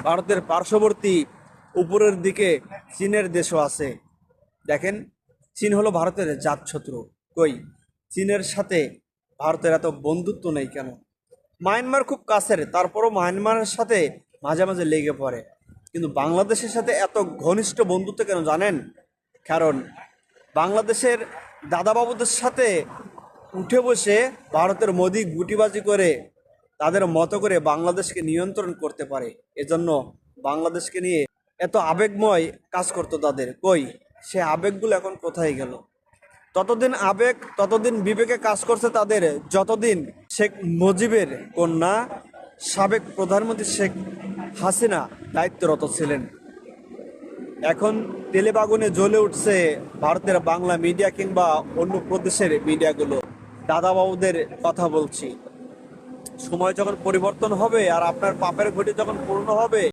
ভারতের পার্শ্ববর্তী উপরের দিকে চীনের দেশও আছে। দেখেন, চীন হলো ভারতের জাতশত্রু। কই, চীনের সাথে ভারতের এত বন্ধুত্ব নেই কেন? মায়ানমার খুব কাছের, তারপরও মায়ানমারের সাথে মাঝে মাঝে লেগে পড়ে। কিন্তু বাংলাদেশের সাথে এত ঘনিষ্ঠ বন্ধুত্ব কেন জানেন? কারণ বাংলাদেশের দাদাবাবুদের সাথে উঠে বসে ভারতের মোদি গুটিবাজি করে তাদের মতো করে বাংলাদেশকে নিয়ন্ত্রণ করতে পারে। এজন্য বাংলাদেশকে নিয়ে এত আবেগময় কাজ করতো তাদের। কই, সে আবেগগুলো এখন কোথায় গেল? ততদিন আবেগ ততদিন বিবেকে কাজ করছে তাদের, যতদিন শেখ মুজিবের কন্যা সাবেক প্রধানমন্ত্রী শেখ হাসিনা দায়িত্বরত ছিলেন। এখন তেলেবাগুনে জ্বলে উঠছে ভারতের বাংলা মিডিয়া কিংবা অন্য প্রদেশের মিডিয়াগুলো। দাদাবাবুদের কথা বলছি। সময় যখন পরিবর্তন হবে আর আপনার পাপের ঘটি যখন পূর্ণ হবে,